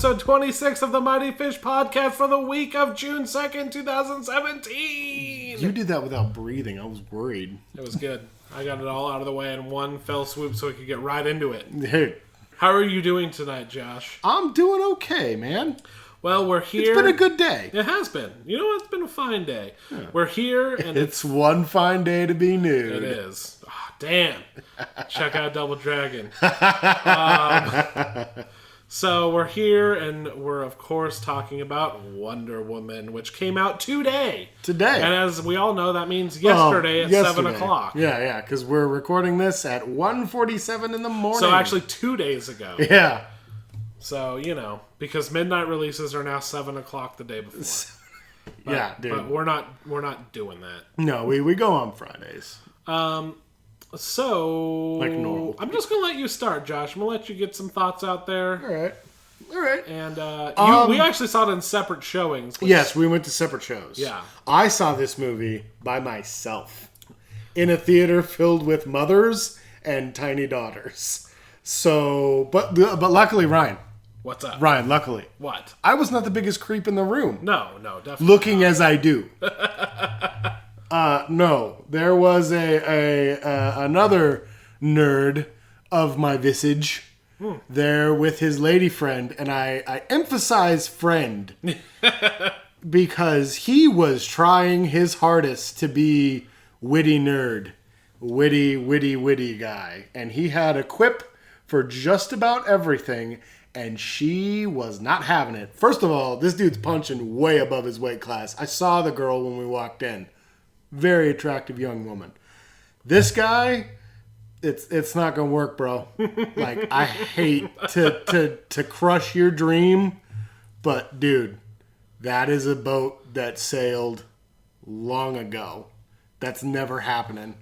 episode 26 of the Mighty Fish podcast for the week of June 2nd, 2017. You did that without breathing. I was worried. It was good. I got it all out of the way in one fell swoop so we could get right into it. Hey. How are you doing tonight, Josh? I'm doing okay, man. Well, we're here. It's been a good day. It has been. You know what? It's been a fine day. Yeah. We're here, and it's one fine day to be nude. It is. Oh, damn. Check out Double Dragon. So we're here, and we're, of course, talking about Wonder Woman, which came out today. Today. And as we all know, that means yesterday at 7 o'clock. Yeah, because we're recording this at 1:47 in the morning. So actually 2 days ago. Yeah. So, because midnight releases are now 7 o'clock the day before. Yeah, dude. But we're not doing that. No, we go on Fridays. So, like normal. I'm just going to let you start, Josh. I'm going to let you get some thoughts out there. All right. And we actually saw it in separate showings. Yes, we went to separate shows. Yeah. I saw this movie by myself in a theater filled with mothers and tiny daughters. So, but luckily, Ryan. What's up? Ryan, luckily. What? I was not the biggest creep in the room. No, definitely looking not. as I do. No, there was another nerd of my visage there with his lady friend, and I emphasize friend because he was trying his hardest to be witty nerd, witty guy, and he had a quip for just about everything, and she was not having it. First of all, this dude's punching way above his weight class. I saw the girl when we walked in. Very attractive young woman. This guy, it's not gonna work, bro. Like, I hate to crush your dream, but dude, that is a boat that sailed long ago. That's never happening.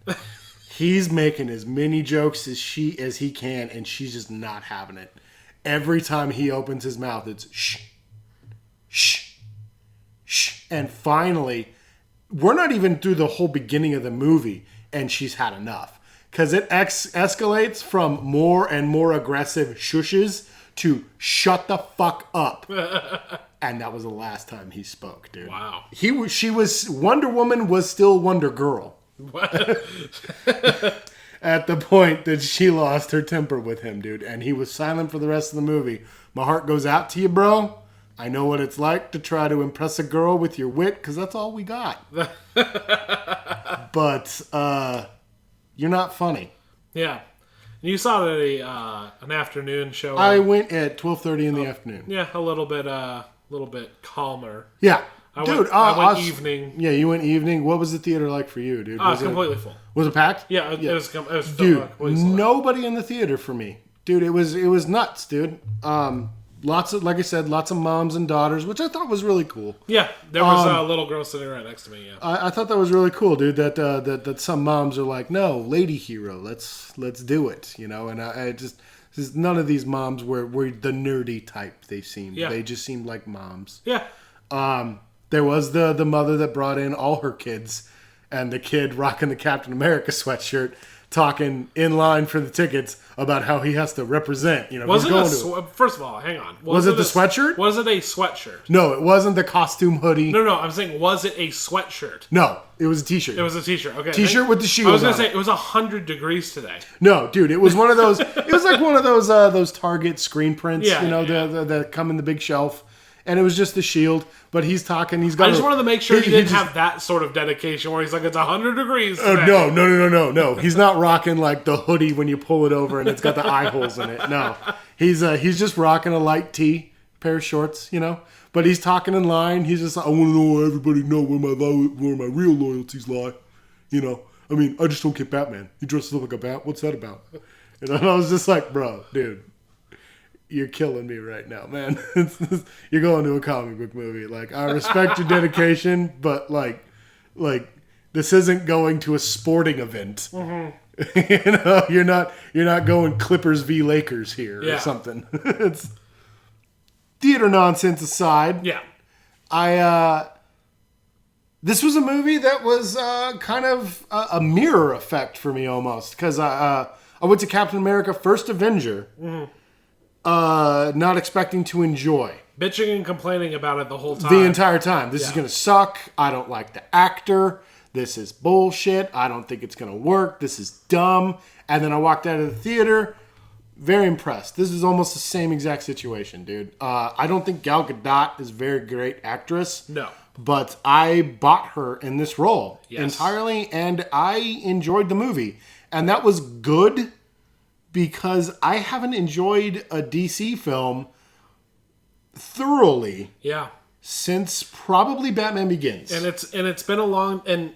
He's making as many jokes as he can, and she's just not having it. Every time he opens his mouth, it's shh, shh, shh, and finally. We're not even through the whole beginning of the movie, and she's had enough. Because it escalates from more and more aggressive shushes to shut the fuck up. And that was the last time he spoke, dude. Wow. Wonder Woman was still Wonder Girl. What? At the point that she lost her temper with him, dude. And he was silent for the rest of the movie. My heart goes out to you, bro. I know what it's like to try to impress a girl with your wit, because that's all we got. But you're not funny. Yeah. You saw it at an afternoon show. I went at 12:30 in the afternoon. Yeah, a little bit calmer. Yeah. I dude, went evening. Yeah, you went evening. What was the theater like for you, dude? Was completely full. Was it packed? Yeah, it was dude, nobody in the theater for me. Dude, it was nuts, dude. Like I said, lots of moms and daughters, which I thought was really cool. Yeah, there was a little girl sitting right next to me. Yeah, I thought that was really cool, dude. That some moms are like, no, lady hero, let's do it, And I just none of these moms were the nerdy type. They seemed. Yeah. They just seemed like moms. Yeah. There was the mother that brought in all her kids, and the kid rocking the Captain America sweatshirt, talking in line for the tickets about how he has to represent. Was it first of all, hang on. Was it the sweatshirt? Was it a sweatshirt? No, it wasn't the costume hoodie. No. I'm saying, was it a sweatshirt? No, it was a t-shirt. It was a t-shirt. Okay. T-shirt with the shield. I was gonna say it was 100 degrees today. No, dude, it was one of those. It was like one of those Target screen prints. Yeah, that come in the big shelf. And it was just the shield, but he's talking. He's got. I just wanted to make sure he didn't have that sort of dedication where he's like, it's 100 degrees today. No. He's not rocking like the hoodie when you pull it over and it's got the eye holes in it. No, he's just rocking a light tee, pair of shorts, But he's talking in line. He's just like, I want to know everybody know where my real loyalties lie. I mean, I just don't get Batman. He dresses up like a bat. What's that about? And I was just like, bro, dude. You're killing me right now, man. You're going to a comic book movie. Like, I respect your dedication, but like this isn't going to a sporting event. Mm-hmm. You're not going Clippers v Lakers here or something. It's theater nonsense aside. Yeah, this was a movie that was kind of a mirror effect for me almost, because I went to Captain America: First Avenger. Mm-hmm. not expecting to enjoy Bitching and complaining about it the whole time. the entire time. This is going to suck. I don't like the actor. This is bullshit. I don't think it's going to work. This is dumb. And then I walked out of the theater very impressed. This is almost the same exact situation, dude. I don't think Gal Gadot is a very great actress. No. But I bought her in this role entirely, and I enjoyed the movie. And that was good because I haven't enjoyed a DC film thoroughly since probably Batman Begins. And it's been a long, and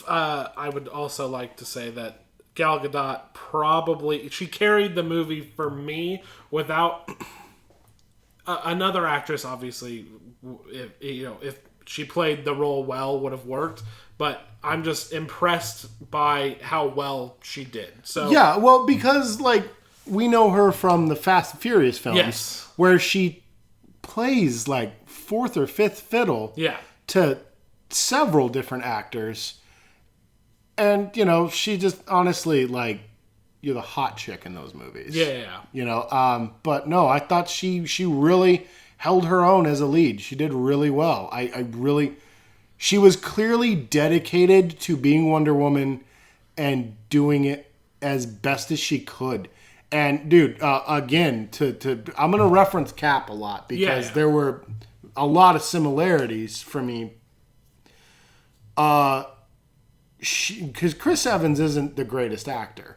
I would also like to say that Gal Gadot she carried the movie for me without another actress. Obviously, if she played the role well, would have worked. But I'm just impressed by how well she did. So yeah, well, because like we know her from the Fast and Furious films, where she plays like fourth or fifth fiddle to several different actors. And, she just honestly, like, you're the hot chick in those movies. Yeah. But no, I thought she really held her own as a lead. She did really well. She was clearly dedicated to being Wonder Woman and doing it as best as she could. And, dude, again, I'm going to reference Cap a lot because there were a lot of similarities for me. Because Chris Evans isn't the greatest actor,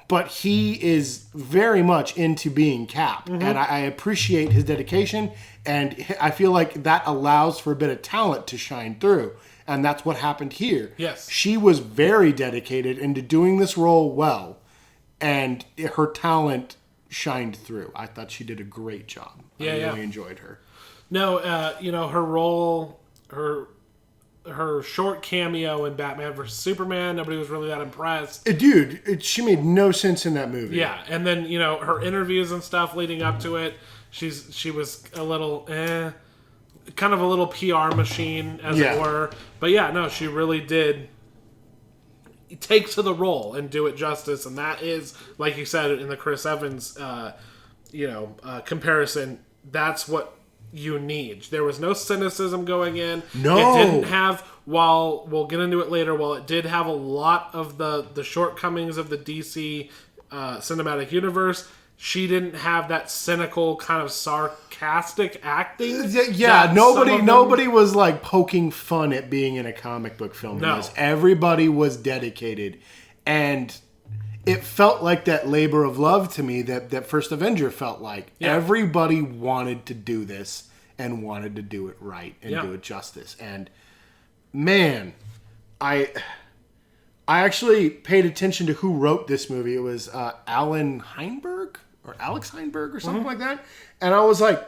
but he is very much into being Cap, and I appreciate his dedication, and I feel like that allows for a bit of talent to shine through, and that's what happened here. Yes. She was very dedicated into doing this role well, and her talent shined through. I thought she did a great job. I really enjoyed her. No, her role, her short cameo in Batman vs. Superman, nobody was really that impressed. Dude, she made no sense in that movie. Yeah, and then, her interviews and stuff leading up to it, she was a little, kind of a little PR machine, as it were. But yeah, no, she really did take to the role and do it justice, and that is, like you said, in the Chris Evans, comparison, that's what you need. There was no cynicism going in. No. It didn't have, while we'll get into it later, while it did have a lot of the shortcomings of the DC cinematic universe, she didn't have that cynical kind of sarcastic acting. Yeah, nobody was like poking fun at being in a comic book film. No. Everybody was dedicated, and it felt like that labor of love to me that First Avenger felt like. Yeah. Everybody wanted to do this and wanted to do it right and do it justice. And man, I actually paid attention to who wrote this movie. It was Alan Heinberg or Alex Heinberg or something like that. And I was like,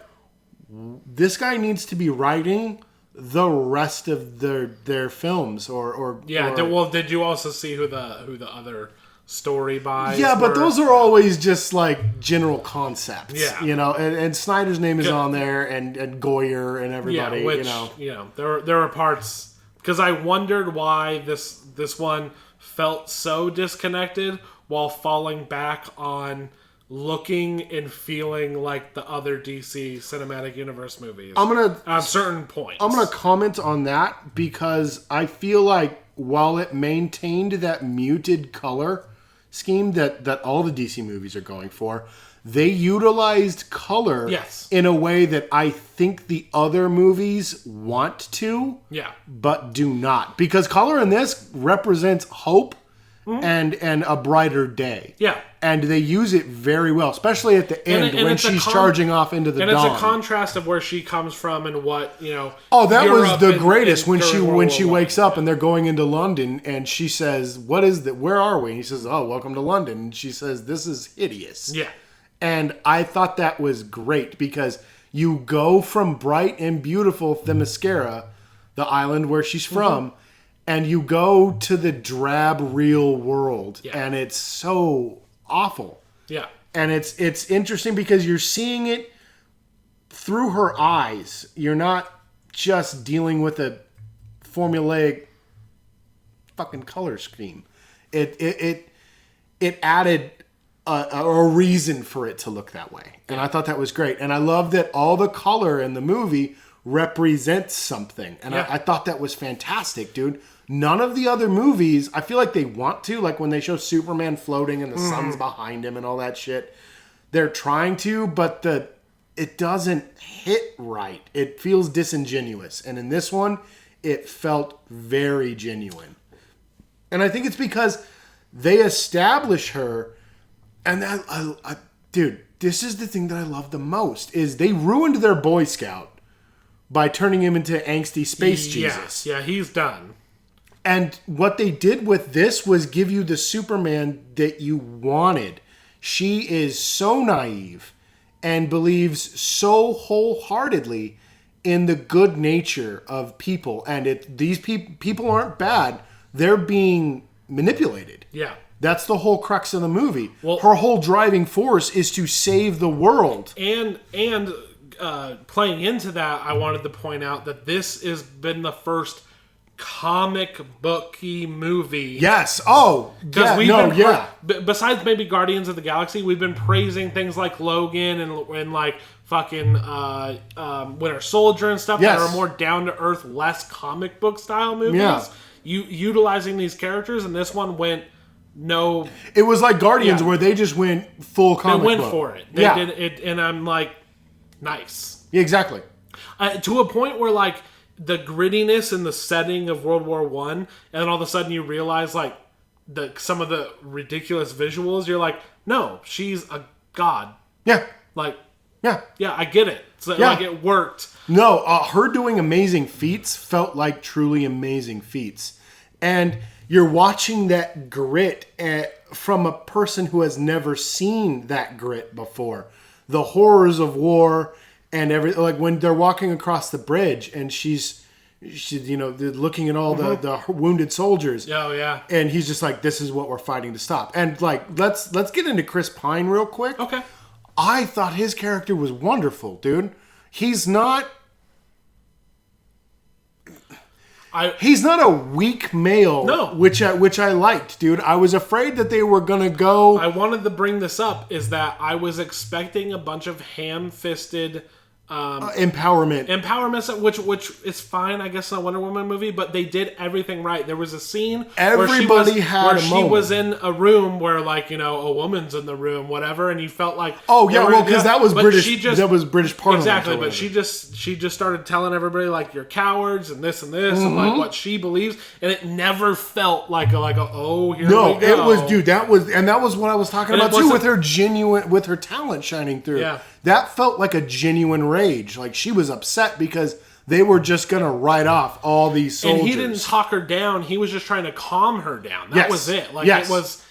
this guy needs to be writing the rest of their films or well, did you also see who the other story buys? Yeah, but those are always just like general concepts. Yeah. And Snyder's name is on there and Goyer and everybody. There are parts, because I wondered why this one felt so disconnected while falling back on looking and feeling like the other DC Cinematic Universe movies. At certain points. I'm gonna comment on that because I feel like while it maintained that muted color scheme that all the DC movies are going for, they utilized color in a way that I think the other movies want to, but do not. Because color in this represents hope and a brighter day. Yeah. And they use it very well, especially at the end when she's charging off into the dawn. And it's a contrast of where she comes from and what, Oh, that Europe was the greatest when she War wakes up and they're going into London and she says, "What is that? Where are we?" And he says, "Oh, welcome to London." And she says, "This is hideous." Yeah. And I thought that was great because you go from bright and beautiful Themyscira, the island where she's from, and you go to the drab real world, and it's so awful. Yeah. And it's interesting because you're seeing it through her eyes. You're not just dealing with a formulaic fucking color scheme. It added a reason for it to look that way. And I thought that was great. And I love that all the color in the movie represents something. And I thought that was fantastic, dude. None of the other movies, I feel like they want to, like when they show Superman floating and the sun's behind him and all that shit. They're trying to, but it doesn't hit right. It feels disingenuous. And in this one, it felt very genuine. And I think it's because they establish her, and dude, this is the thing that I love the most, is they ruined their Boy Scout by turning him into angsty space Jesus. Yeah, he's done. And what they did with this was give you the Superman that you wanted. She is so naive and believes so wholeheartedly in the good nature of people. And these people aren't bad. They're being manipulated. Yeah. That's the whole crux of the movie. Well, her whole driving force is to save the world. And playing into that, I wanted to point out that this has been the first comic booky movie. Yes. Oh, yeah. Besides maybe Guardians of the Galaxy, we've been praising things like Logan and like fucking Winter Soldier and stuff that are more down to earth, less comic book style movies. Yeah. Utilizing these characters, and this one went no. It was like Guardians where they just went full comic book. They went for it. They did it, and I'm like, nice. Yeah, exactly. To a point where like the grittiness and the setting of World War I, and then all of a sudden you realize like some of the ridiculous visuals, you're like, no, she's a god. Yeah. Like, yeah, I get it. So like it worked. No, her doing amazing feats felt like truly amazing feats. And you're watching that grit from a person who has never seen that grit before. The horrors of war and everything, like when they're walking across the bridge and she's looking at all the wounded soldiers. Oh yeah. And he's just like, this is what we're fighting to stop. And like, let's get into Chris Pine real quick. Okay. I thought his character was wonderful, dude. He's not a weak male, no. which I liked, dude. I was afraid that they were gonna go. I wanted to bring this up is that I was expecting a bunch of ham-fisted empowerment, which is fine, I guess, in a Wonder Woman movie, but they did everything right. There was a scene where she was in a room where, like, a woman's in the room, whatever, and you felt like, because that was British. That was British Parliament, exactly. But she just started telling everybody like, you're cowards and this and like what she believes, and it never felt like a oh, here we go. It was, dude. That was what I was talking about too, with her talent shining through. Yeah. That felt like a genuine rage. Like she was upset because they were just going to write off all these soldiers. And he didn't talk her down. He was just trying to calm her down. That was it. Like it was.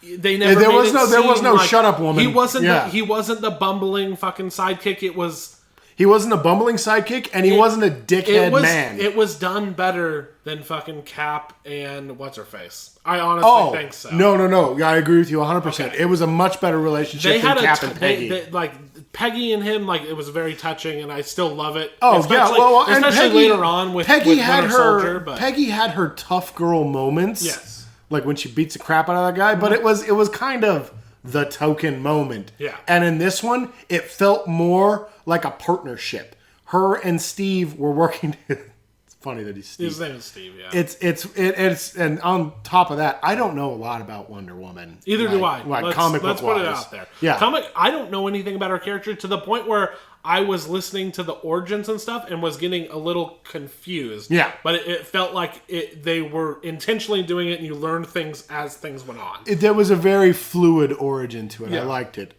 They never. There was no like, shut up, woman. He wasn't. He wasn't the bumbling fucking sidekick. It was. He wasn't a bumbling sidekick, and he wasn't a dickhead man. It was done better than fucking Cap and what's-her-face. I honestly think so. No. I agree with you 100%. Okay. It was a much better relationship than Cap and Peggy. Like, Peggy and him, like, it was very touching, and I still love it. Especially later on with Winter Soldier. But Peggy had her tough girl moments. Yes. Like when she beats the crap out of that guy, but it was kind of the token moment. Yeah. And in this one, it felt more like a partnership. Her and Steve were working. It's funny that he's Steve. His name is Steve, yeah. It's and on top of that, I don't know a lot about Wonder Woman. Either do I. Let's put it out there. Yeah. I don't know anything about her character to the point where I was listening to the origins and stuff and was getting a little confused. Yeah. But it felt like they were intentionally doing it and you learned things as things went on. There was a very fluid origin to it. Yeah. I liked it.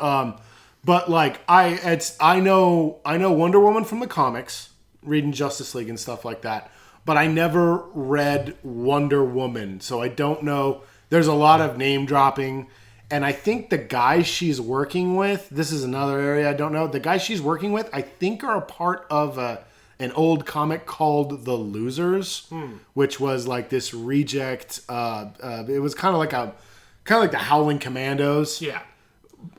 But like I know Wonder Woman from the comics, reading Justice League and stuff like that. But I never read Wonder Woman, so I don't know. There's a lot of name dropping. And I think the guys she's working with, this is another area I don't know. The guys she's working with, I think are a part of an old comic called The Losers, which was like this reject. It was kind of like the Howling Commandos,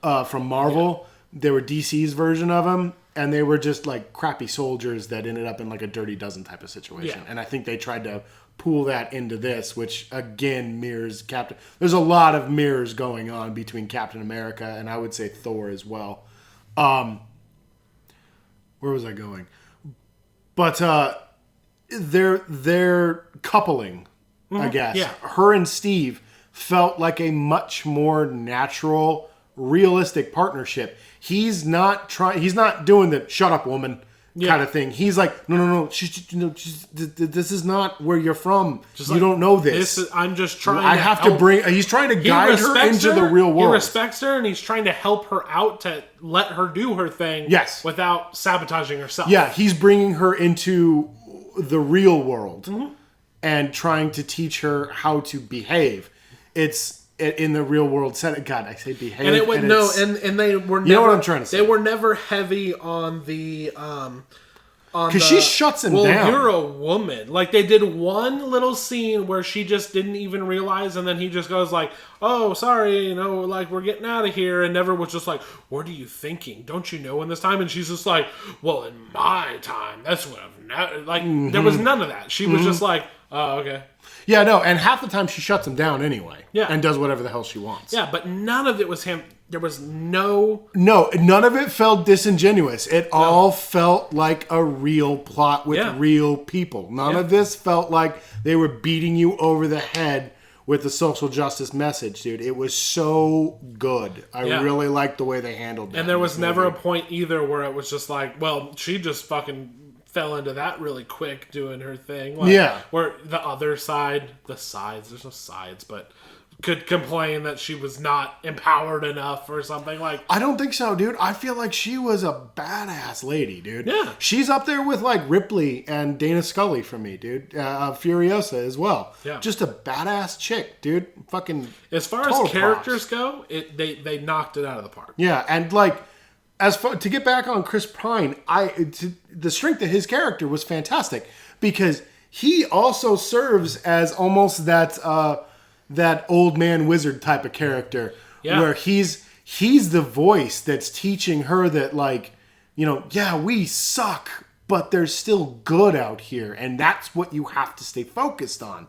from Marvel. Yeah. They were DC's version of them, and they were just like crappy soldiers that ended up in like a Dirty Dozen type of situation. Yeah. And I think they tried to pull that into this, which again mirrors Captain. There's a lot of mirrors going on between Captain America and I would say Thor as well. Where was I going? But they're coupling, I guess. Yeah. Her and Steve felt like a much more natural, realistic partnership. He's not doing the "shut up, woman" kind of thing. He's like, no. This is not where you're from. You don't know this. I'm just trying. I have to bring. He's trying to guide her into the real world. He respects her, and he's trying to help her out to let her do her thing. Yes. Without sabotaging herself. Yeah, he's bringing her into the real world and trying to teach her how to behave. It's in the real world setting. God, I say behave. And it would and they were never, you know what I'm trying to say. They were never heavy on the because she shuts him down. Well, you're a woman. Like they did one little scene where she just didn't even realize, and then he just goes like, "Oh, sorry, like we're getting out of here," and never was just like, "What are you thinking? Don't you know in this time?" And she's just like, "Well, in my time, that's what I've like." There was none of that. She was just like, "Oh, okay." Yeah, no, and half the time she shuts him down anyway. Yeah. And does whatever the hell she wants. Yeah, but none of it was him. There was no, none of it felt disingenuous. It all felt like a real plot with real people. None of this felt like they were beating you over the head with the social justice message, dude. It was so good. I really liked the way they handled it. And there was never a point either where it was just like, well, she just fucking fell into that really quick doing her thing. Like, where the other side, there's no sides, but could complain that she was not empowered enough or something like. I don't think so, dude. I feel like she was a badass lady, dude. Yeah. She's up there with like Ripley and Dana Scully for me, dude. Furiosa as well. Yeah. Just a badass chick, dude. Fucking. As far as characters go, they knocked it out of the park. Yeah, and like. To get back on Chris Pine, the strength of his character was fantastic because he also serves as almost that old man wizard type of character where he's the voice that's teaching her that like, we suck, but there's still good out here, and that's what you have to stay focused on.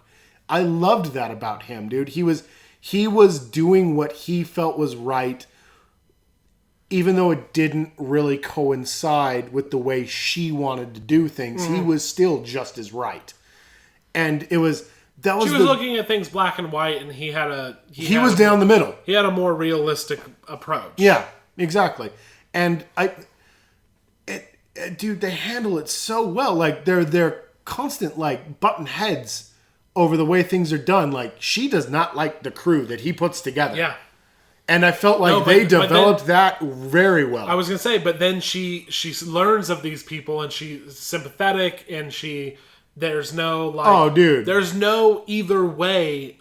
I loved that about him, dude. He was doing what he felt was right. Even though it didn't really coincide with the way she wanted to do things, he was still just as right. And she was looking at things black and white, and he was down the middle. He had a more realistic approach. Yeah, exactly. And dude, they handle it so well. Like they're constant like button heads over the way things are done. Like she does not like the crew that he puts together. Yeah. And I felt like they developed that very well. I was going to say, but then she learns of these people and she's sympathetic and there's no like... Oh, dude. There's no either way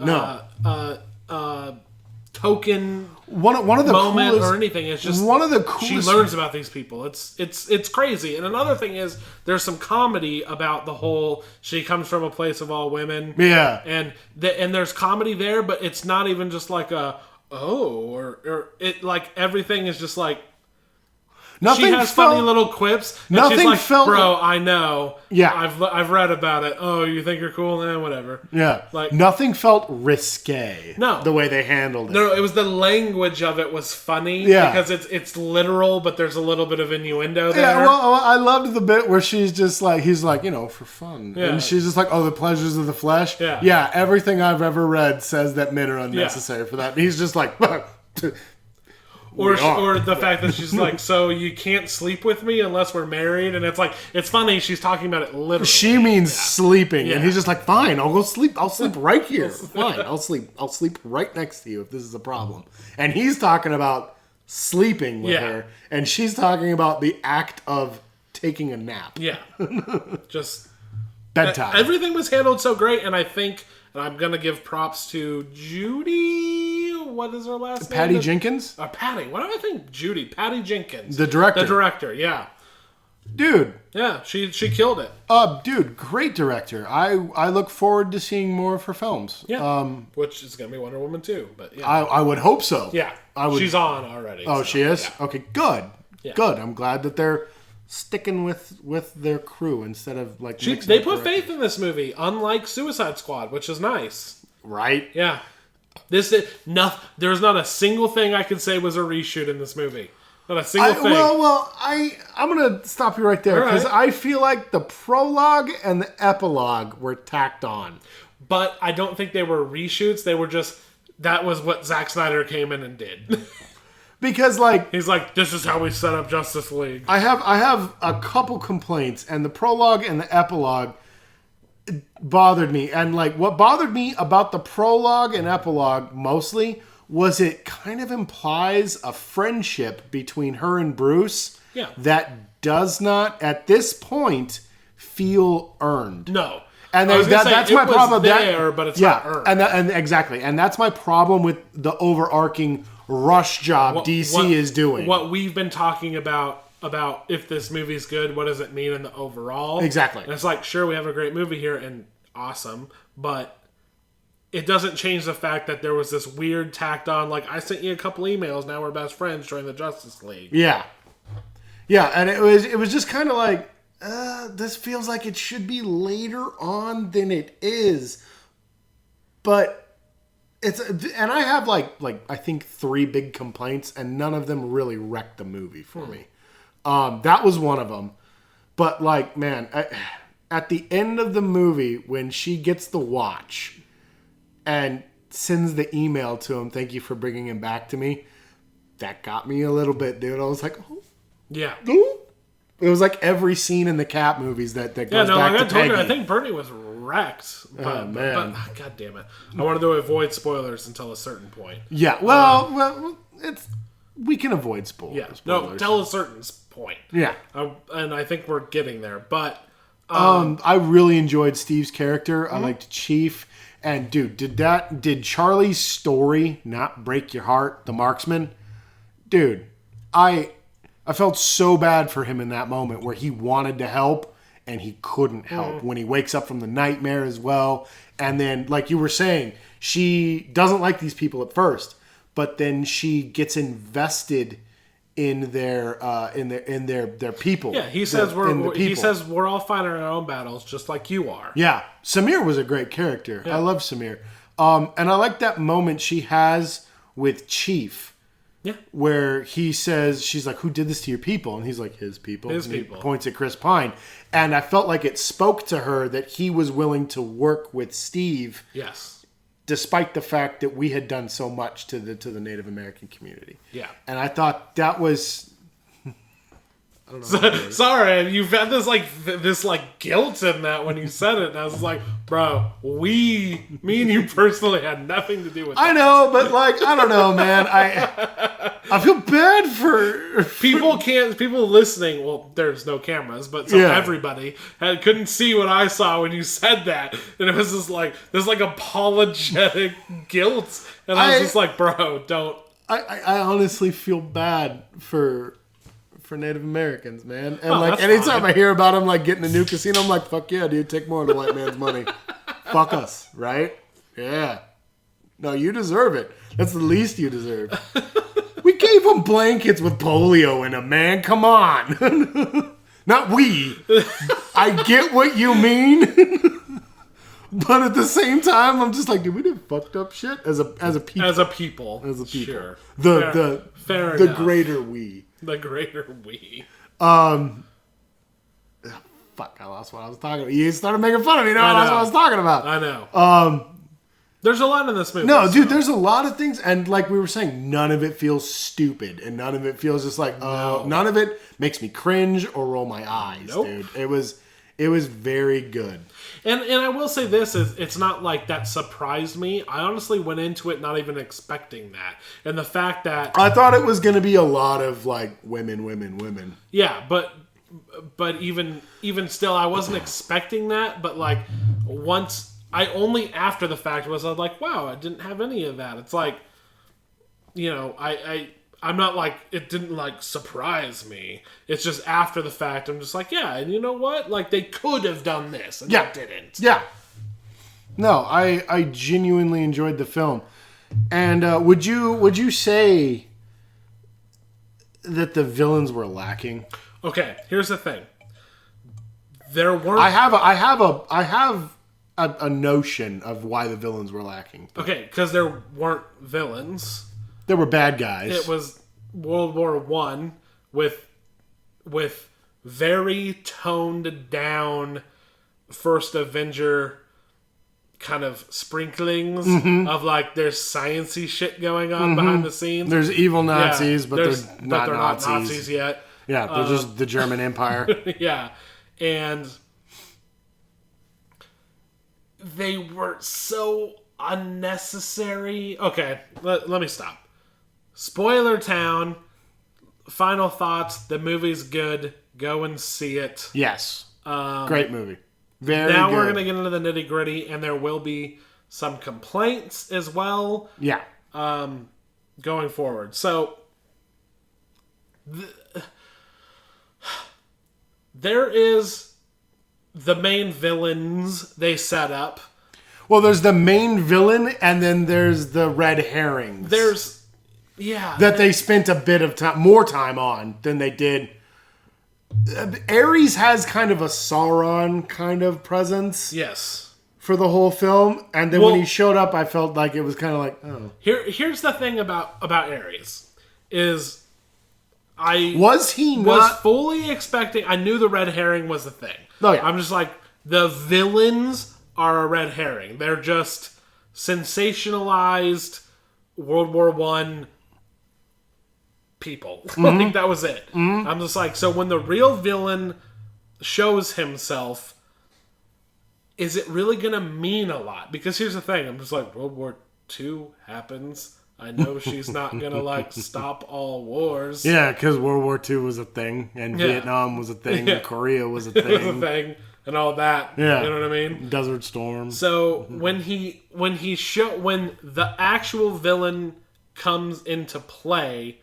token one of the moment coolest, or anything. It's just one of the coolest... She learns about these people. It's crazy. And another thing is there's some comedy about the whole she comes from a place of all women. Yeah. And there's comedy there, but it's not even just like a... or it like everything is just like nothing. She has funny little quips. And nothing she's like, felt. Bro, I know. Yeah, I've read about it. Oh, you think you're cool? Whatever. Yeah, like nothing felt risque. No, the way they handled it. No, it was the language of it was funny. Yeah, because it's literal, but there's a little bit of innuendo there. Yeah, well, I loved the bit where she's just like he's like for fun, and she's just like, oh, the pleasures of the flesh. Yeah, everything I've ever read says that men are unnecessary for that. And he's just like. Or the fact that she's like, so you can't sleep with me unless we're married, and it's like it's funny. She's talking about it literally. She means sleeping, and he's just like, fine, I'll go sleep. I'll sleep right here. Fine, I'll sleep. I'll sleep right next to you if this is a problem. And he's talking about sleeping with her, and she's talking about the act of taking a nap. Yeah, just bedtime. Everything was handled so great, and I think, and I'm gonna give props to Judy. What is her last name? Patty Jenkins? Patty. What do I think? Judy. Patty Jenkins. The director. The director, yeah. Dude. Yeah, she killed it. Dude, great director. I look forward to seeing more of her films. Yeah. Which is going to be Wonder Woman 2. But yeah. I would hope so. Yeah. She's on already. Oh, so, she is? Yeah. Okay, good. Yeah. Good. I'm glad that they're sticking with their crew instead of like They put faith in this movie, unlike Suicide Squad, which is nice. Right? Yeah. There's not a single thing I could say was a reshoot in this movie. Not a single thing. I'm going to stop you right there because I feel like the prologue and the epilogue were tacked on. But I don't think they were reshoots. They were just, that was what Zack Snyder came in and did. Because like he's like, this is how we set up Justice League. I have a couple complaints, and the prologue and the epilogue bothered me. And like what bothered me about the prologue and epilogue mostly was it kind of implies a friendship between her and Bruce that does not at this point feel earned. No. And that's my problem. But it's not earned. And exactly, and that's my problem with the overarching rush job DC is doing. What we've been talking about if this movie's good, what does it mean in the overall? Exactly. And it's like, sure, we have a great movie here and awesome, but it doesn't change the fact that there was this weird tacked on, like, I sent you a couple emails, now we're best friends, join the Justice League. Yeah. Yeah, and it was just kind of like, this feels like it should be later on than it is. But and I have like I think 3 big complaints, and none of them really wrecked the movie for me. That was one of them. But like, man, at the end of the movie, when she gets the watch and sends the email to him, thank you for bringing him back to me, that got me a little bit, dude. I was like, oh. Yeah. It was like every scene in the Cap movies that goes back to Peggy. I think Bernie was wrecked. But, man. But, God damn it. I wanted to avoid spoilers until a certain point. Yeah, well, we can avoid spoilers. Yeah, no, till a certain point. Yeah. And I think we're getting there. But I really enjoyed Steve's character. I liked Chief. And dude, did Charlie's story not break your heart? The marksman? Dude, I felt so bad for him in that moment where he wanted to help and he couldn't help. When he wakes up from the nightmare as well. And then, like you were saying, she doesn't like these people at first, but then she gets invested in their people. Yeah, he says we're all fighting our own battles just like you are. Yeah, Samir was a great character. Yeah. I love Samir. And I like that moment she has with Chief. Yeah. Where he says, she's like, who did this to your people? And he's like, his people. His and people. He points at Chris Pine. And I felt like it spoke to her that he was willing to work with Steve. Yes. Despite the fact that we had done so much to the Native American community. Yeah. And I thought that was... I don't know. Sorry, you've had this guilt in that when you said it, and I was like, bro, me and you personally had nothing to do with that. I know, but I don't know, man. I feel bad for people listening. Well, there's no cameras, but everybody couldn't see what I saw when you said that, and it was just this apologetic guilt, and I was just like, bro, don't. I honestly feel bad for Native Americans, man. And anytime I hear about them getting a new casino, I'm like, fuck yeah, dude, take more of the white man's money. Fuck us, right? Yeah. No, you deserve it. That's the least you deserve. We gave them blankets with polio in them, man. Come on. Not we. I get what you mean. But at the same time, I'm just like, dude, we did fucked up shit as a people. As a people. Sure. Fair the enough. Greater we. The greater we. Fuck, I lost what I was talking about. You started making fun of me now. That's what I was talking about. I know. There's a lot in this movie. No, dude, there's a lot of things. And like we were saying, none of it feels stupid. And none of it feels just none of it makes me cringe or roll my eyes, dude. It was very good. And I will say this, it's not like that surprised me. I honestly went into it not even expecting that. And the fact that... I thought it was going to be a lot of women. Yeah, but even still, I wasn't expecting that. But once... I only after the fact was like, wow, I didn't have any of that. It's like, I'm not it didn't surprise me. It's just after the fact, I'm just like, yeah, and you know what? They could have done this, and they didn't. Yeah. No, I genuinely enjoyed the film. And would you say that the villains were lacking? Okay, here's the thing. There weren't. I have a notion of why the villains were lacking. Okay, because there weren't villains. There were bad guys. It was World War One with very toned down first Avenger kind of sprinklings of like there's sciencey shit going on behind the scenes. There's evil Nazis, but they're not not Nazis yet. Yeah, they're just the German Empire. Yeah, and they were so unnecessary. Okay, let me stop. Spoiler town. Final thoughts. The movie's good. Go and see it. Yes. Great movie. Very now good. we're going to get into the nitty gritty, and there will be some complaints as well. Yeah. Going forward. So, there is the main villains they set up. Well, there's the main villain, and then there's the red herrings. That they spent a bit of time, more time on than they did. Ares has kind of a Sauron kind of presence. Yes. For the whole film, and then when he showed up, I felt like it was kind of like, oh. Here's the thing about Ares, is I was fully expecting. I knew the red herring was the thing. Oh yeah. I'm just like, the villains are a red herring. They're just sensationalized World War One people. I think that was it. I'm just like, so when the real villain shows himself, is it really going to mean a lot? Because here's the thing. I'm just like, World War II happens. I know she's not going to, like, stop all wars. Yeah, because World War II was a thing, and Vietnam was a thing, and Korea was a thing. It was a thing, and all that. Yeah. You know what I mean? Desert Storm. So, when the actual villain comes into play,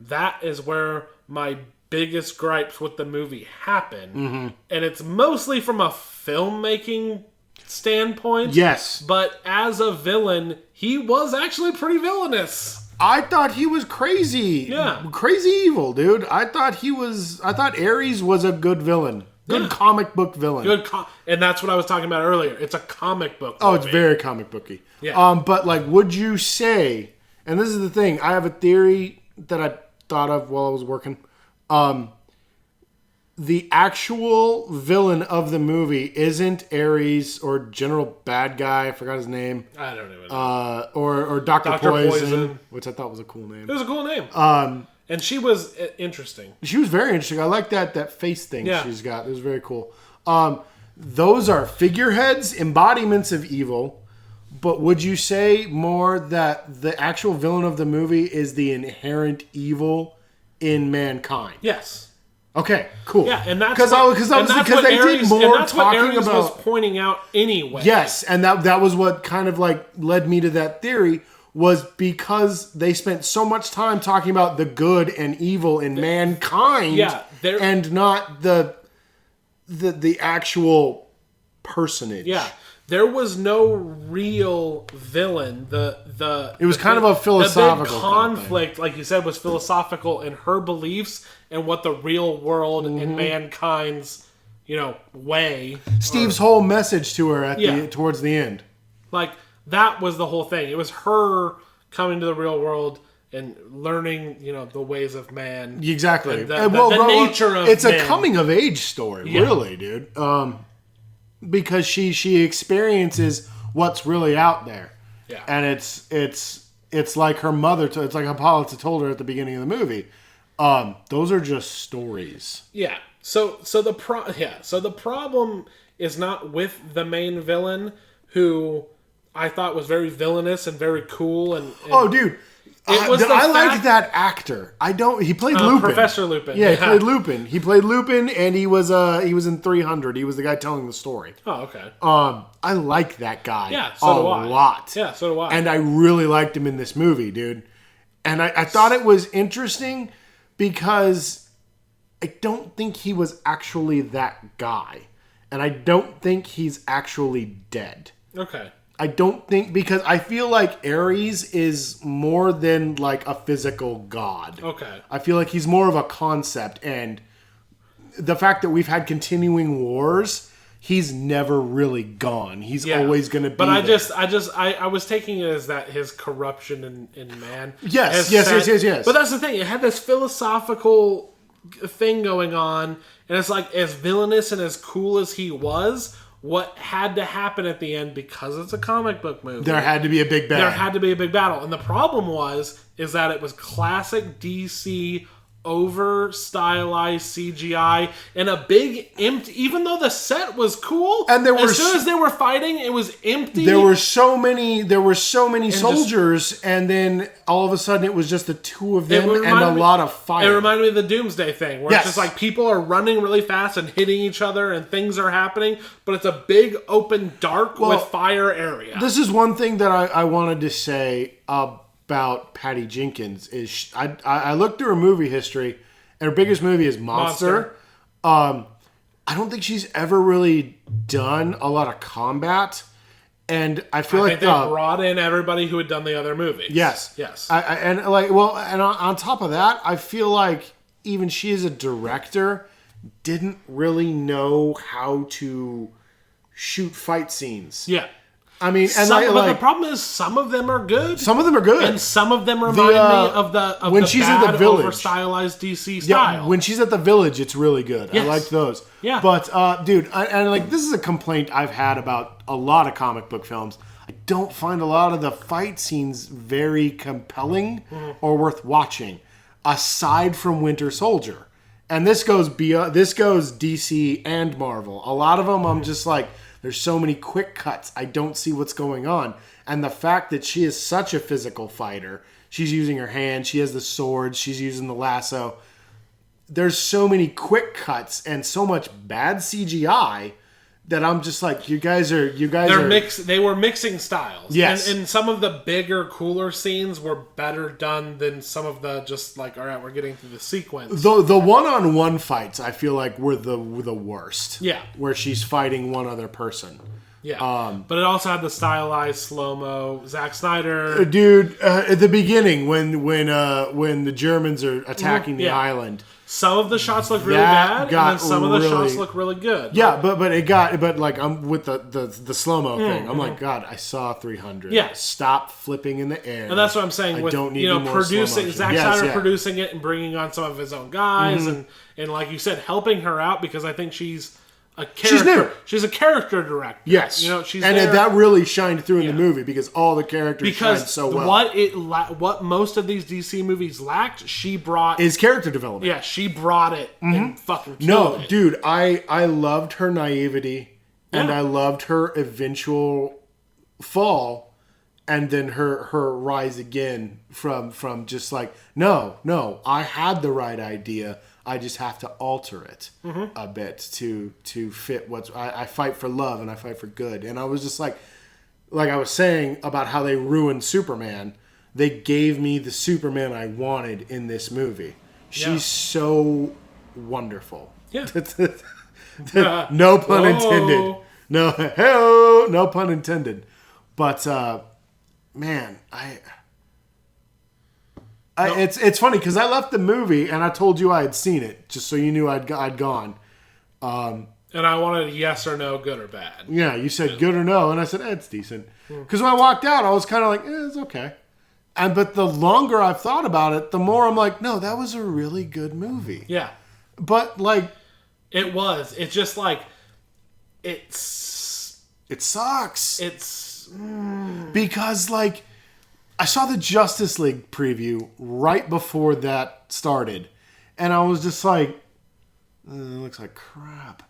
that is where my biggest gripes with the movie happen. And it's mostly from a filmmaking standpoint. Yes. But as a villain, he was actually pretty villainous. I thought he was crazy. Yeah. Crazy evil, dude. I thought Ares was a good villain. Good comic book villain. And that's what I was talking about earlier. It's a comic book movie. Oh, it's very comic booky. Yeah. But like, would you say, and this is the thing, I have a theory that I thought of while I was working. The actual villain of the movie isn't Ares or General Bad Guy. I forgot his name. I don't even know. Or Dr. Poison, which I thought was a cool name. It was a cool name. And she was interesting. She was very interesting. I like that face thing she's got. It was very cool. Those are figureheads, embodiments of evil. But would you say more that the actual villain of the movie is the inherent evil in mankind? Yes. Okay, cool. Yeah, and that's because they did more talking about was pointing out anyway. Yes, and that was what kind of like led me to that theory, was because they spent so much time talking about the good and evil in mankind, and not the actual personage. Yeah. There was no real villain. It was kind of a philosophical the big conflict, like you said, was philosophical in her beliefs and what the real world and mankind's, way. Steve's whole message to her towards the end. Like, that was the whole thing. It was her coming to the real world and learning, the ways of man. Exactly. And the nature of it's man. A coming of age story, really, dude. Because she experiences what's really out there, and it's like her mother. It's like Hippolyta told her at the beginning of the movie. Those are just stories. Yeah. So the problem is not with the main villain, who I thought was very villainous and very cool. And oh, dude. I like that actor. He played Lupin. Professor Lupin. Yeah, he played Lupin. He played Lupin, and he was in 300. He was the guy telling the story. Oh, okay. I like that guy. Yeah, so do I. A lot. Yeah, so do I. And I really liked him in this movie, dude. And I thought it was interesting because I don't think he was actually that guy, and I don't think he's actually dead. Okay. I don't think, because I feel like Ares is more than like a physical god. Okay. I feel like he's more of a concept, and the fact that we've had continuing wars, he's never really gone. He's always going to be. But there. I was taking it as that his corruption in man. Yes. But that's the thing. It had this philosophical thing going on, and it's like, as villainous and as cool as he was, what had to happen at the end, because it's a comic book movie, There had to be a big battle. There had to be a big battle, and the problem is that it was classic DC, over stylized CGI, and a big empty. Even though the set was cool, and as soon as they were fighting, it was empty. There were so many soldiers, and then all of a sudden it was just the two of them and a lot of fire. It reminded me of the Doomsday thing, where it's just like people are running really fast and hitting each other, and things are happening, but it's a big open dark with fire area. This is one thing that I wanted to say about Patty Jenkins is I looked through her movie history, and her biggest movie is Monster. I don't think she's ever really done a lot of combat, and I feel like they brought in everybody who had done the other movies. Yes. And on top of that, I feel like even she as a director didn't really know how to shoot fight scenes. Yeah. I mean, and but the problem is, some of them are good. Some of them are good, and some of them remind me of when the she's bad, at the village, over stylized DC style. Yeah, when she's at the village, it's really good. Yes. I like those. Yeah, but dude, this is a complaint I've had about a lot of comic book films. I don't find a lot of the fight scenes very compelling or worth watching, aside from Winter Soldier. And this goes DC and Marvel. A lot of them, I'm just like, there's so many quick cuts. I don't see what's going on. And the fact that she is such a physical fighter, she's using her hands, she has the sword, she's using the lasso. There's so many quick cuts and so much bad CGI that I'm just like, they were mixing styles. Yes. And some of the bigger, cooler scenes were better done than some of the just like, all right, we're getting through the sequence. The one-on-one fights, I feel like, were the worst. Yeah. Where she's fighting one other person. Yeah. But it also had the stylized slow-mo. Zack Snyder. Dude, at the beginning, when the Germans are attacking the island. Some of the shots look really bad, and then some of the shots look really good. Yeah, but like I'm with the slow mo thing. I'm like, God, I saw 300. Yeah, stop flipping in the air. And that's what I'm saying. I with, don't need more producing Zack Snyder producing it and bringing on some of his own guys, and like you said, helping her out, because I think she's a character. She's a character director. Yes, she's and there. that really shined through in the movie because all the characters shined so well. What most of these DC movies lacked, she brought is character development. Yeah, she brought it and fucking killed it. Dude, I loved her naivety and I loved her eventual fall, and then her rise again from just like no, I had the right idea. I just have to alter it a bit to fit what's... I fight for love and I fight for good. And I was just like I was saying about how they ruined Superman, they gave me the Superman I wanted in this movie. She's so wonderful. Yeah. No pun intended. No pun intended. But, man, it's funny because I left the movie and I told you I had seen it just so you knew I'd gone. And I wanted a yes or no, good or bad. Yeah, you said good or no, and I said it's decent. Because when I walked out, I was kind of like, it's okay. But the longer I've thought about it, the more I'm like, no, that was a really good movie. Yeah, but like, it was. It's just like it sucks. It's because like. I saw the Justice League preview right before that started, and I was just like, it looks like crap.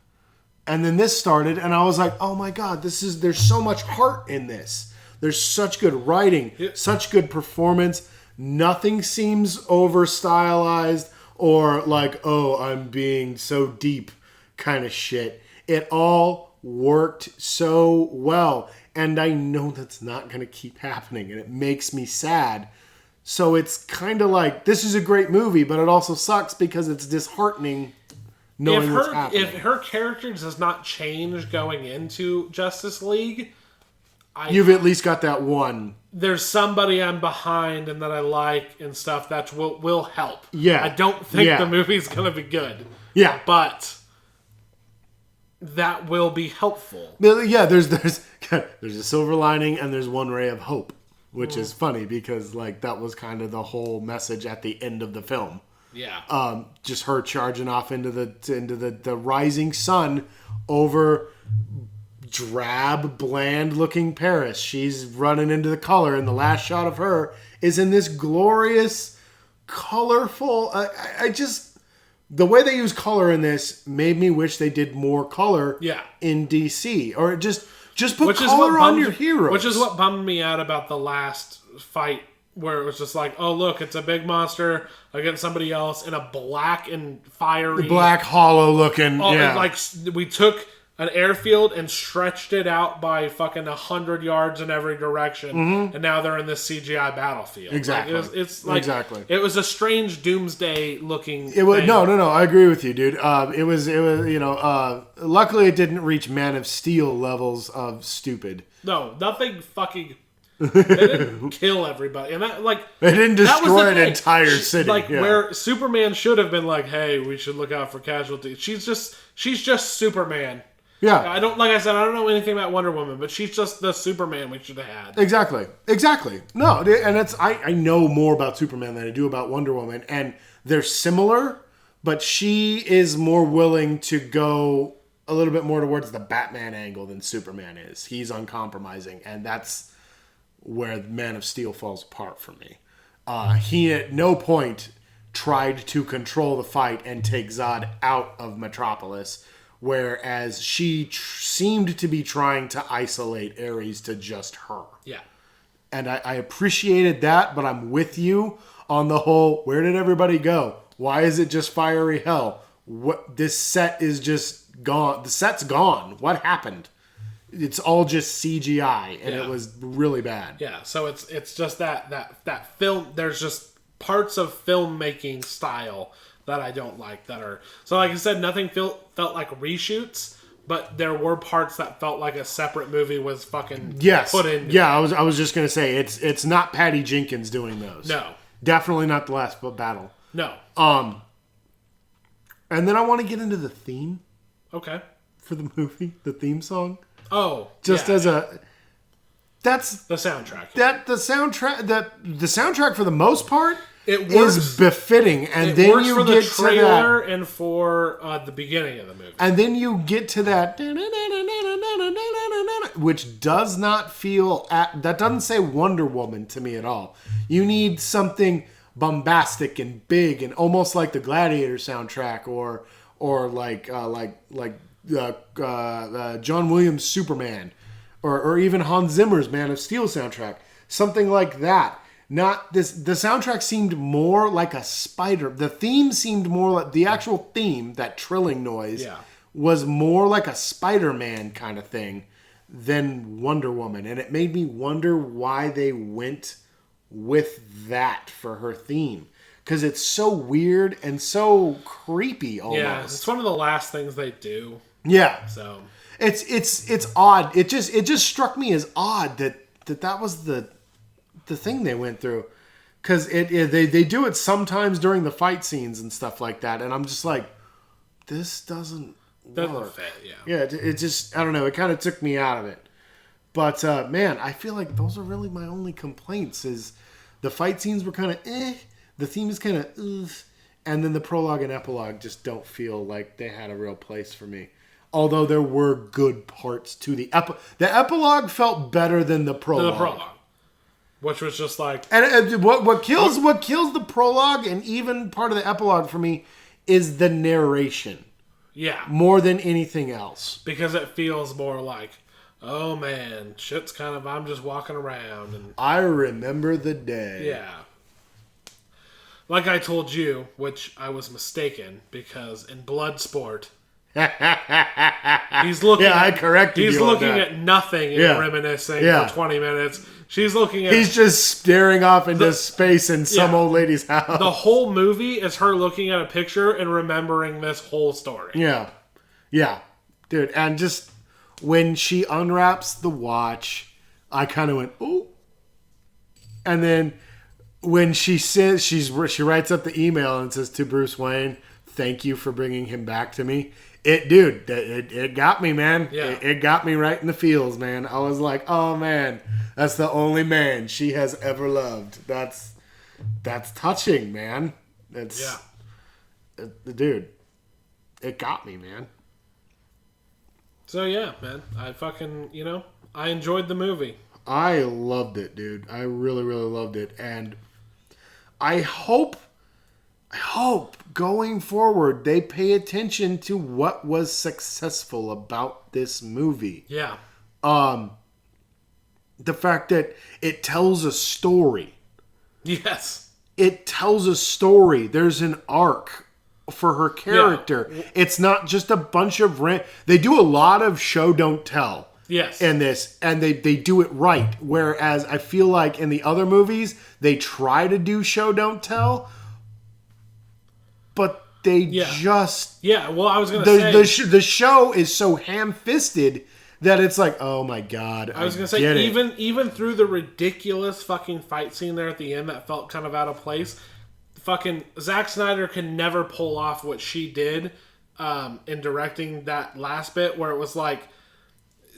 And then this started, and I was like, oh my God, there's so much heart in this. There's such good writing, such good performance. Nothing seems over stylized or like, oh, I'm being so deep kind of shit. It all worked so well. And I know that's not going to keep happening, and it makes me sad. So it's kind of like, this is a great movie, but it also sucks because it's disheartening knowing what's happening. If her character does not change going into Justice League... You've at least got that one. There's somebody I'm behind and that I like and stuff that will help. Yeah. I don't think the movie's going to be good. Yeah. But... that will be helpful. Yeah, there's a silver lining and there's one ray of hope, which is funny because like that was kind of the whole message at the end of the film. Yeah. Just her charging off into the rising sun over drab, bland-looking Paris. She's running into the color, and the last shot of her is in this glorious, colorful. I just the way they use color in this made me wish they did more color. Yeah. In DC, or just put color on your heroes. Which is what bummed me out about the last fight, where it was just like, oh look, it's a big monster against somebody else in a black and fiery, black hollow looking. Like we took an airfield and stretched it out by fucking 100 yards in every direction, and now they're in this CGI battlefield. Exactly. Like, it's like exactly. It was a strange doomsday looking. It was thing. no. I agree with you, dude. It was luckily it didn't reach Man of Steel levels of stupid. No, nothing fucking. They didn't kill everybody, and that like they didn't destroy an entire city. Like where Superman should have been like, "Hey, we should look out for casualties." She's just Superman. Yeah, I don't know anything about Wonder Woman, but she's just the Superman we should have had. Exactly. No, and I know more about Superman than I do about Wonder Woman, and they're similar, but she is more willing to go a little bit more towards the Batman angle than Superman is. He's uncompromising, and that's where Man of Steel falls apart for me. He at no point tried to control the fight and take Zod out of Metropolis, whereas she seemed to be trying to isolate Ares to just her. Yeah. And I appreciated that, but I'm with you on the whole, where did everybody go? Why is it just fiery hell? What, this set is just gone. The set's gone. What happened? It's all just CGI, and it was really bad. Yeah, so it's just that film. There's just parts of filmmaking style that I don't like. That are so, like I said, nothing felt like reshoots, but there were parts that felt like a separate movie was fucking put in. Yeah, I was just gonna say it's not Patty Jenkins doing those. No, definitely not The Last Battle. No. And then I want to get into the theme. Okay. For the movie, the theme song. Oh, just as a that's the soundtrack. The soundtrack for the most part it is befitting, and then works you for get the trailer to that, and for the beginning of the movie, and then you get to that, which does not feel that doesn't say Wonder Woman to me at all. You need something bombastic and big, and almost like the Gladiator soundtrack, or like John Williams' Superman, or even Hans Zimmer's Man of Steel soundtrack, something like that. Not this. The soundtrack seemed more like a spider. The theme seemed more like the actual theme, that trilling noise, was more like a Spider-Man kind of thing than Wonder Woman, and it made me wonder why they went with that for her theme. Because it's so weird and so creepy almost. Yeah, it's one of the last things they do. Yeah. So it's odd. It just struck me as odd that was the thing they went through. Because they do it sometimes during the fight scenes and stuff like that, and I'm just like, this doesn't work. Fit, yeah, it just, I don't know, it kind of took me out of it. But man, I feel like those are really my only complaints. Is the fight scenes were kind of the theme is kind of and then the prologue and epilogue just don't feel like they had a real place for me. Although there were good parts to the epilogue felt better than the prologue. Which was just like, and what kills the prologue and even part of the epilogue for me is the narration. Yeah. More than anything else. Because it feels more like, oh man, shit's kind of, I'm just walking around. And I remember the day. Yeah. Like I told you, which I was mistaken, because in Bloodsport, he's looking. Yeah, I corrected you. He's looking at nothing and reminiscing for 20 minutes. She's looking at. He's just staring off into space in some old lady's house. The whole movie is her looking at a picture and remembering this whole story. Yeah, dude, and just when she unwraps the watch, I kind of went, "Ooh," and then when she says she writes up the email and says to Bruce Wayne, thank you for bringing him back to me. It got me, man. Yeah. It got me right in the feels, man. I was like, oh man, that's the only man she has ever loved. That's touching, man. Dude, it got me, man. So yeah, man, I fucking, I enjoyed the movie. I loved it, dude. I really, really loved it. And I hope going forward they pay attention to what was successful about this movie. Yeah. The fact that it tells a story. Yes. It tells a story. There's an arc for her character. Yeah. It's not just a bunch of they do a lot of show don't tell. Yes. In this, and they do it right. Whereas I feel like in the other movies, they try to do show don't tell, but they just... Yeah, well, I was going to say... The show is so ham-fisted that it's like, oh my god, I was going to say, even through the ridiculous fucking fight scene there at the end that felt kind of out of place, fucking Zack Snyder can never pull off what she did in directing that last bit where it was like,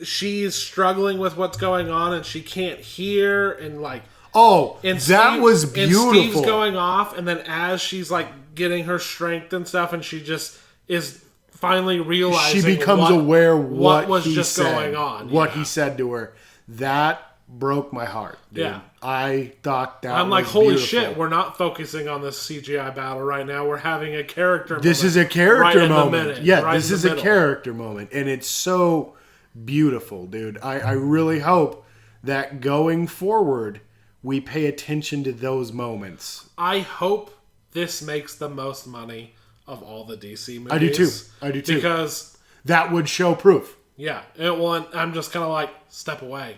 she's struggling with what's going on and she can't hear and like was beautiful. And Steve's going off and then as she's like getting her strength and stuff and she just is finally realizing she becomes aware what was he just said, going on. What he said to her. That broke my heart, dude. Yeah. I thought that I'm like, was holy beautiful. shit, we're not focusing on this CGI battle right now. We're having a character moment. This is a character moment. This is a middle. character moment. And it's so beautiful, dude. I really hope that going forward we pay attention to those moments. I hope this makes the most money of all the DC movies. I do too. Because that would show proof. Yeah. I'm just kind of like, step away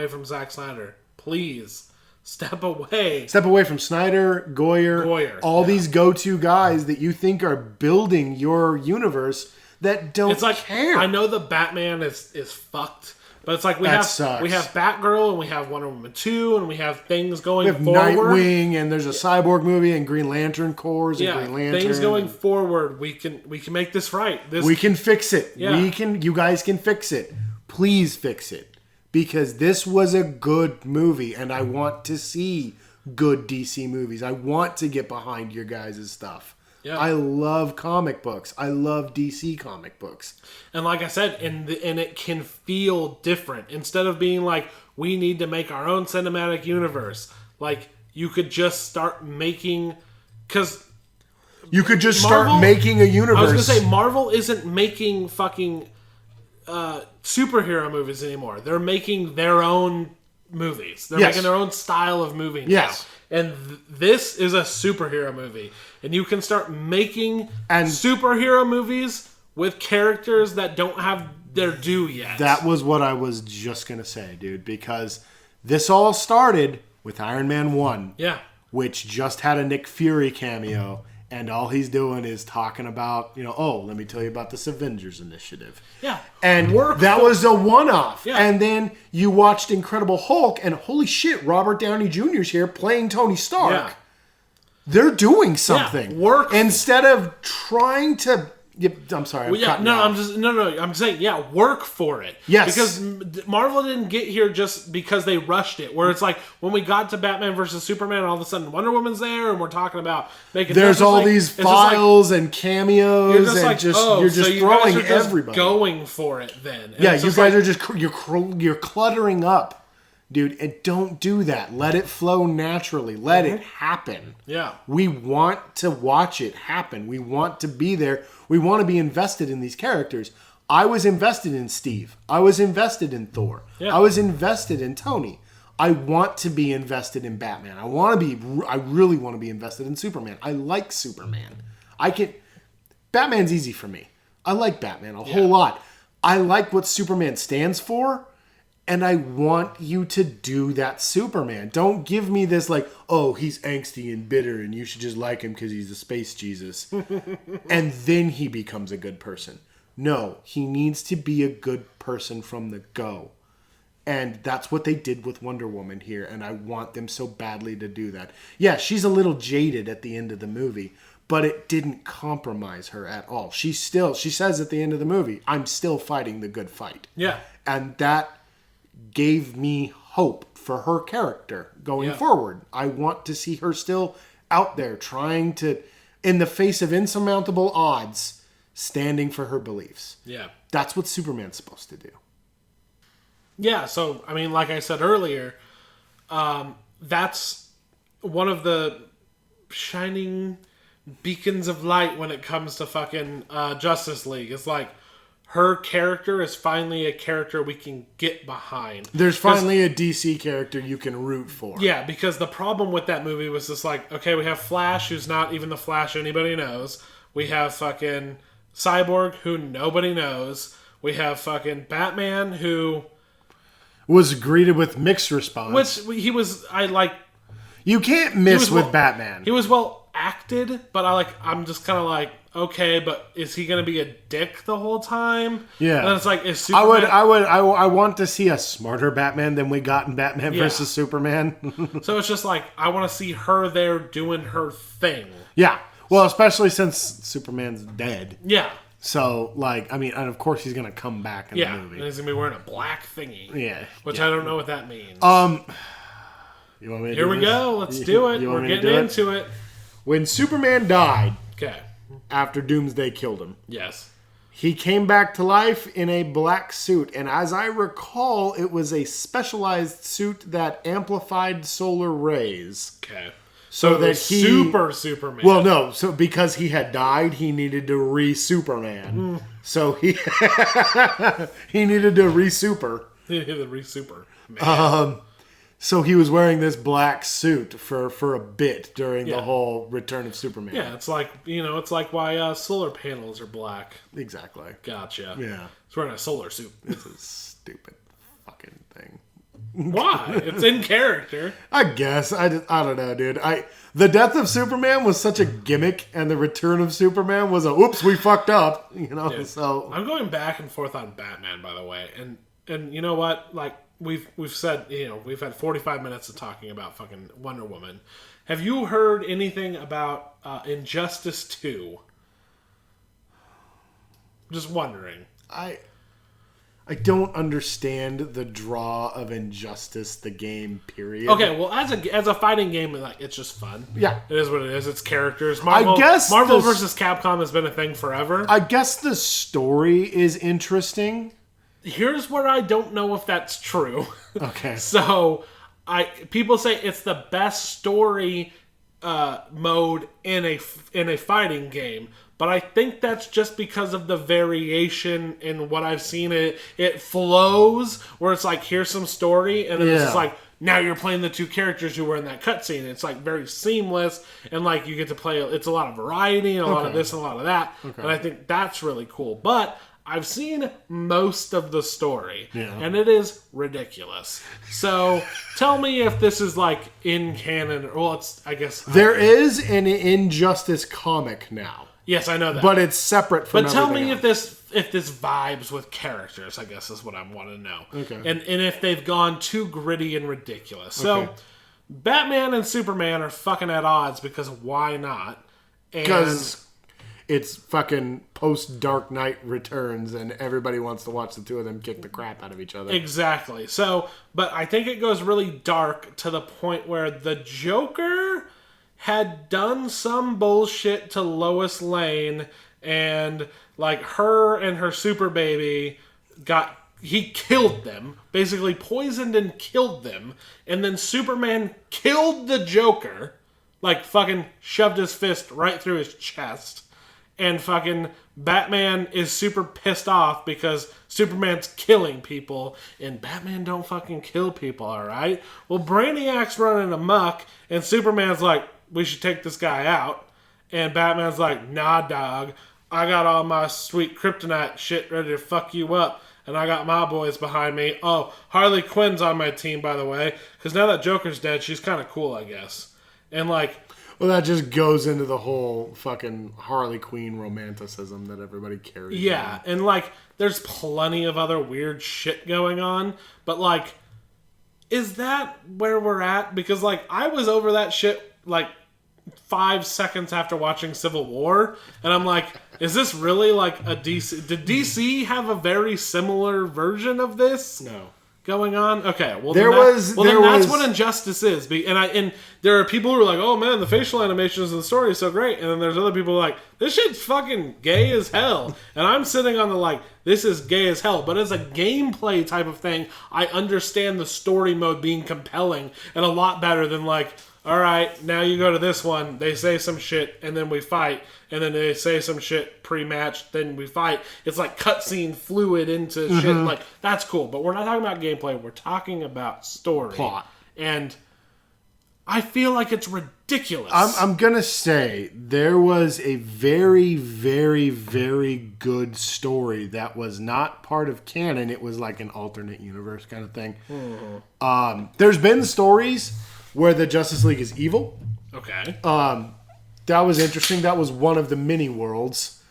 from Zack Snyder. Please. Step away. Step away from Snyder, Goyer, all these go-to guys that you think are building your universe that don't care. I know the Batman is fucked, but it's like we have Batgirl and we have Wonder Woman 2 and we have things going forward. Nightwing and there's a Cyborg movie and Green Lantern Corps and Green Lantern. Things going forward. We can make this right. We can fix it. Yeah. You guys can fix it. Please fix it. Because this was a good movie and I want to see good DC movies. I want to get behind your guys' stuff. Yeah. I love comic books. I love DC comic books. And like I said, and it can feel different. Instead of being like, we need to make our own cinematic universe. Like, you could just start making... Because... You could just start making a universe. I was going to say, Marvel isn't making fucking superhero movies anymore. They're making their own movies. They're making their own style of movie now. Yes. And this is a superhero movie. And you can start making superhero movies with characters that don't have their due yet. That was what I was just going to say, dude. Because this all started with Iron Man 1. Yeah. Which just had a Nick Fury cameo. And all he's doing is talking about, let me tell you about this Avengers initiative. Yeah. And that was a one-off. Yeah. And then you watched Incredible Hulk, and holy shit, Robert Downey Jr.'s here playing Tony Stark. Yeah. They're doing something. Yeah. Work. Instead of trying to... I'm sorry. I'm saying, work for it. Yes. Because Marvel didn't get here just because they rushed it. Where it's like, when we got to Batman versus Superman, all of a sudden Wonder Woman's there, and we're talking about making... There's all these files and cameos, and you're just throwing everybody. Going for it then. And you guys are just... You're cluttering up. Dude, and don't do that. Let it flow naturally. Let it happen. Yeah. We want to watch it happen. We want to be there. We want to be invested in these characters. I was invested in Steve. I was invested in Thor. Yeah. I was invested in Tony. I want to be invested in Batman. I really want to be invested in Superman. I like Superman. Batman's easy for me. I like Batman a whole lot. I like what Superman stands for. And I want you to do that Superman. Don't give me this like, oh, he's angsty and bitter and you should just like him because he's a space Jesus. And then he becomes a good person. No, he needs to be a good person from the go. And that's what they did with Wonder Woman here. And I want them so badly to do that. Yeah, she's a little jaded at the end of the movie. but it didn't compromise her at all. She says at the end of the movie, I'm still fighting the good fight. Yeah. And that gave me hope for her character going forward. I want to see her still out there trying to, in the face of insurmountable odds, standing for her beliefs. Yeah. That's what Superman's supposed to do. Yeah, so, I mean, like I said earlier, that's one of the shining beacons of light when it comes to fucking Justice League. It's like, her character is finally a character we can get behind. There's finally a DC character you can root for. Yeah, because the problem with that movie was just like, okay, we have Flash, who's not even the Flash anybody knows. We have fucking Cyborg, who nobody knows. We have fucking Batman, who was greeted with mixed response. Which he was, I like... You can't miss with Batman. He was well acted, but I'm just kind of like, okay, but is he going to be a dick the whole time? Yeah. And it's like, is Superman... I want to see a smarter Batman than we got in Batman versus Superman. So it's just like, I want to see her there doing her thing. Yeah. Well, especially since Superman's dead. Yeah. So, and of course he's going to come back in the movie. And he's going to be wearing a black thingy. Yeah. Which I don't know what that means. You want me to Here we go. Let's do it. We're getting into it. When Superman died, okay, after Doomsday killed him, yes, he came back to life in a black suit, and as I recall, it was a specialized suit that amplified solar rays. Okay, so that Superman. Well, no, so because he had died, he needed to re-Superman. So he needed to re-super. He needed to re-super. So he was wearing this black suit for a bit during the whole Return of Superman. Yeah, it's like why solar panels are black. Exactly. Gotcha. Yeah. He's wearing a solar suit. It's a stupid fucking thing. Why? It's in character. I guess. I don't know, dude. The death of Superman was such a gimmick, and the Return of Superman was a oops, we fucked up. Dude, so I'm going back and forth on Batman, by the way, and you know what? Like we've said, we've had 45 minutes of talking about fucking Wonder Woman. Have you heard anything about Injustice 2? Just wondering. I don't understand the draw of Injustice, the game, period. Okay, well, as a fighting game, it's just fun. Yeah. It is what it is. It's characters. I guess Marvel vs. Capcom has been a thing forever. I guess the story is interesting. Here's where I don't know if that's true. Okay. So, people say it's the best story mode in a fighting game. But I think that's just because of the variation in what I've seen. It flows where it's like, here's some story, and then it's just like, now you're playing the two characters who were in that cutscene. It's like very seamless, and like you get to play. It's a lot of variety and a lot of this and a lot of that, and I think that's really cool. But I've seen most of the story, and it is ridiculous. So tell me if this is like in canon. Well, it's I guess there is an Injustice comic now. Yes, I know that. But it's separate from everything. But tell me else. if this vibes with characters, I guess is what I want to know. Okay. And if they've gone too gritty and ridiculous. So, Batman and Superman are fucking at odds because why not? Because it's fucking post-Dark Knight Returns and everybody wants to watch the two of them kick the crap out of each other. Exactly. So, but I think it goes really dark to the point where the Joker had done some bullshit to Lois Lane, and like her and her super baby he killed them, basically poisoned and killed them, and then Superman killed the Joker, like fucking shoved his fist right through his chest, and fucking Batman is super pissed off because Superman's killing people, and Batman don't fucking kill people, alright? Well, Brainiac's running amok, and Superman's like, we should take this guy out. And Batman's like, nah, dog. I got all my sweet kryptonite shit ready to fuck you up. And I got my boys behind me. Oh, Harley Quinn's on my team, by the way. Because now that Joker's dead, she's kind of cool, I guess. And like... Well, that just goes into the whole fucking Harley Quinn romanticism that everybody carries. Yeah, and like, there's plenty of other weird shit going on. But like, is that where we're at? Because like, I was over that shit like 5 seconds after watching Civil War, and I'm like, is this really like a DC? Did DC have a very similar version of this? No. Going on? Okay, well There was that's what Injustice is. And there are people who are like, oh man, the facial animations of the story is so great, and then there's other people who are like, this shit's fucking gay as hell. And I'm sitting on the like, this is gay as hell. But as a gameplay type of thing, I understand the story mode being compelling and a lot better than like, all right, now you go to this one, they say some shit, and then we fight, and then they say some shit pre-match, then we fight. It's like cutscene fluid into shit. Like, that's cool, but we're not talking about gameplay. We're talking about story. Plot. And I feel like it's ridiculous. I'm going to say there was a very, very, very good story that was not part of canon. It was like an alternate universe kind of thing. There's been stories where the Justice League is evil. Okay. That was interesting. That was one of the mini worlds.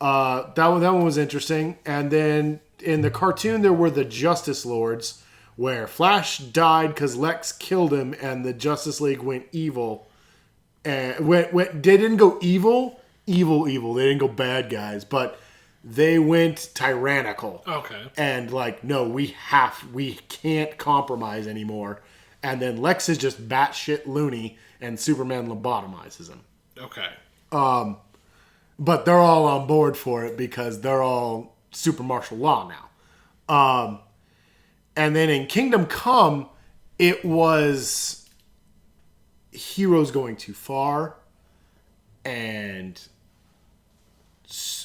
That one was interesting. And then in the cartoon, there were the Justice Lords, where Flash died because Lex killed him, and the Justice League went evil. And they didn't go evil. They didn't go bad guys, but they went tyrannical. Okay. And like, no, we can't compromise anymore. And then Lex is just batshit loony, and Superman lobotomizes him. Okay. But they're all on board for it because they're all super martial law now. And then in Kingdom Come, it was heroes going too far. And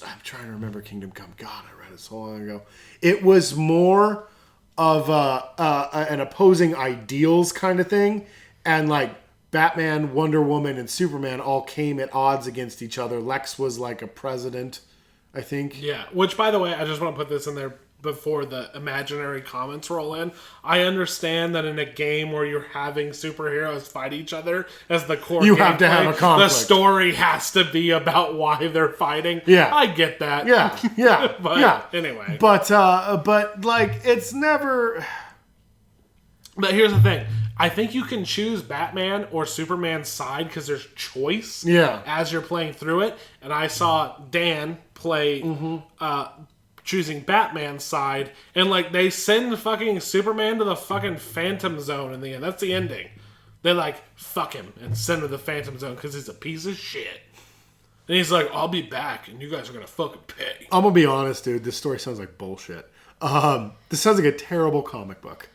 I'm trying to remember Kingdom Come. God, I read it so long ago. It was more of an opposing ideals kind of thing. And like Batman, Wonder Woman, and Superman all came at odds against each other. Lex was like a president, I think. Yeah, which, by the way, I just want to put this in there before the imaginary comments roll in. I understand that in a game where you're having superheroes fight each other as the core you have to have a conflict. The story has to be about why they're fighting. Yeah. I get that. Yeah. But anyway. But like, it's never... But here's the thing. I think you can choose Batman or Superman's side because there's choice as you're playing through it. And I saw Dan play choosing Batman's side. And like, they send fucking Superman to the fucking Phantom Zone in the end. That's the ending. They like, fuck him and send him to the Phantom Zone because he's a piece of shit. And he's like, I'll be back and you guys are going to fucking pay. I'm going to be honest, dude. This story sounds like bullshit. This sounds like a terrible comic book.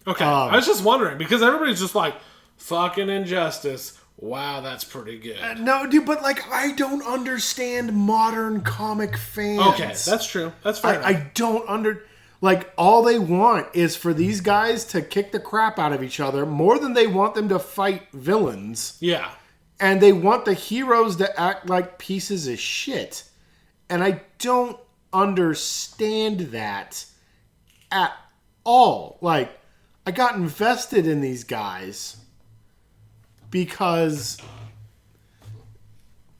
Okay, I was just wondering, because everybody's just like, fucking Injustice. Wow, that's pretty good. No, dude, but like, I don't understand modern comic fans. Okay, that's true. That's fair enough. I don't like, all they want is for these guys to kick the crap out of each other more than they want them to fight villains. Yeah. And they want the heroes to act like pieces of shit. And I don't understand that at all. Like, I got invested in these guys because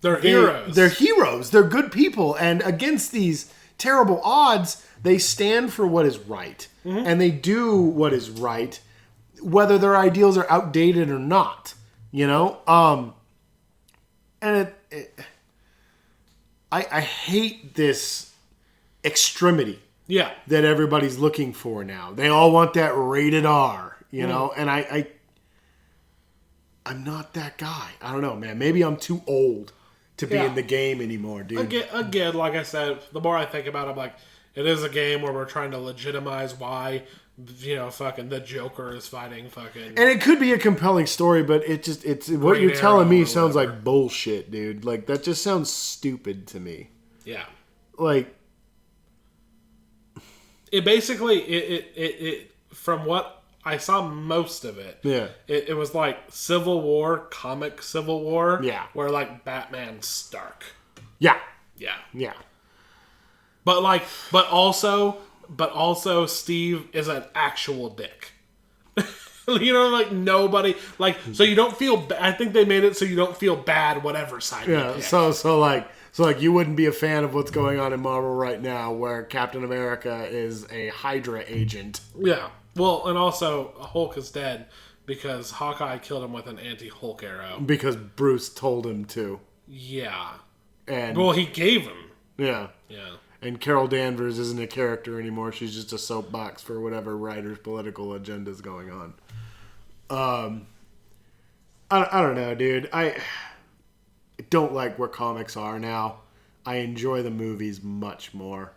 they're heroes. They're heroes. They're good people. And against these terrible odds, they stand for what is right. Mm-hmm. And they do what is right, whether their ideals are outdated or not. You know? And I hate this extremity. Yeah. That everybody's looking for now. They all want that rated R, you know? And I'm not that guy. I don't know, man. Maybe I'm too old to be in the game anymore, dude. Again, like I said, the more I think about it, I'm like, it is a game where we're trying to legitimize why, you know, fucking the Joker is fighting fucking... And it could be a compelling story, but it's what you're telling me sounds like bullshit, dude. Like, that just sounds stupid to me. Yeah. Like... It basically, it from what I saw most of it, it was like Civil War, comic Civil War, where like Batman's Stark. Yeah. But also Steve is an actual dick. You know, like nobody, like, so you don't feel, I think they made it so you don't feel bad whatever side you pick. So like you wouldn't be a fan of what's going on in Marvel right now where Captain America is a Hydra agent. Yeah. Well, and also Hulk is dead. because Hawkeye killed him with an anti-Hulk arrow. Because Bruce told him to. Yeah. And Well, he gave him. Yeah. Yeah. And Carol Danvers isn't a character anymore. She's just a soapbox for whatever writer's political agenda is going on. I don't know, dude. I don't like where comics are now. I enjoy the movies much more.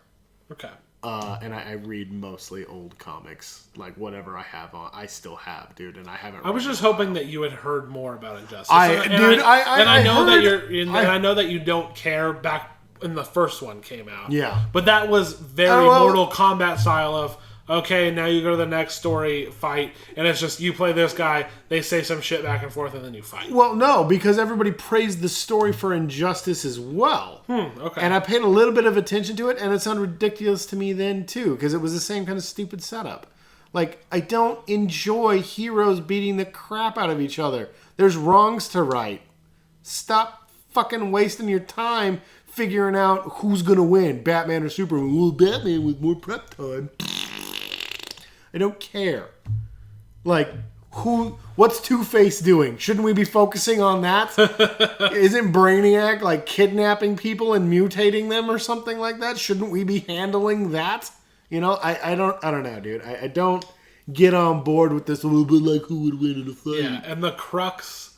Okay. And I read mostly old comics. Like, whatever I have on, I still have, dude, and I haven't I was just hoping that you had heard more about Injustice. I know heard, that I know that you don't care back when the first one came out. Yeah. But that was very Mortal Kombat style of, okay, now you go to the next story, fight, and it's just you play this guy, they say some shit back and forth, and then you fight. Well, no, because everybody praised the story for Injustice as well. Okay. And I paid a little bit of attention to it, and it sounded ridiculous to me then, too, because it was the same kind of stupid setup. Like, I don't enjoy heroes beating the crap out of each other. There's wrongs to right. Stop fucking wasting your time figuring out who's going to win, Batman or Superman. Well, Batman with more prep time. I don't care. Like, what's Two-Face doing? Shouldn't we be focusing on that? Isn't Brainiac, like, kidnapping people and mutating them or something like that? Shouldn't we be handling that? You know, I don't know, dude. I don't get on board with this a little bit like who would win in a fight. Yeah, and the crux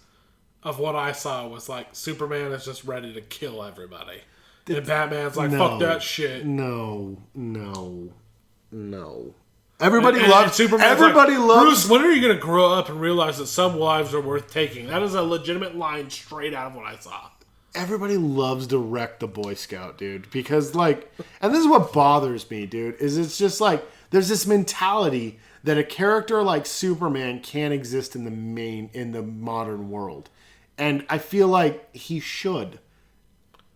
of what I saw was, like, Superman is just ready to kill everybody. And Batman's like, fuck that shit. No. Everybody loves Bruce, when are you going to grow up and realize that some lives are worth taking? That is a legitimate line straight out of what I saw. Everybody loves to wreck the Boy Scout, dude. Because, like, and this is what bothers me, dude, is it's just like, there's this mentality that a character like Superman can't exist in the modern world. And I feel like he should.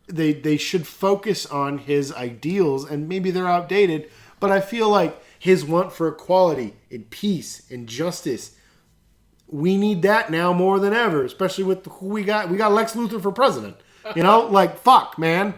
They should focus on his ideals, and maybe they're outdated, but I feel like his want for equality and peace and justice, we need that now more than ever, especially with who we got. We got Lex Luthor for president. You know, like, fuck, man.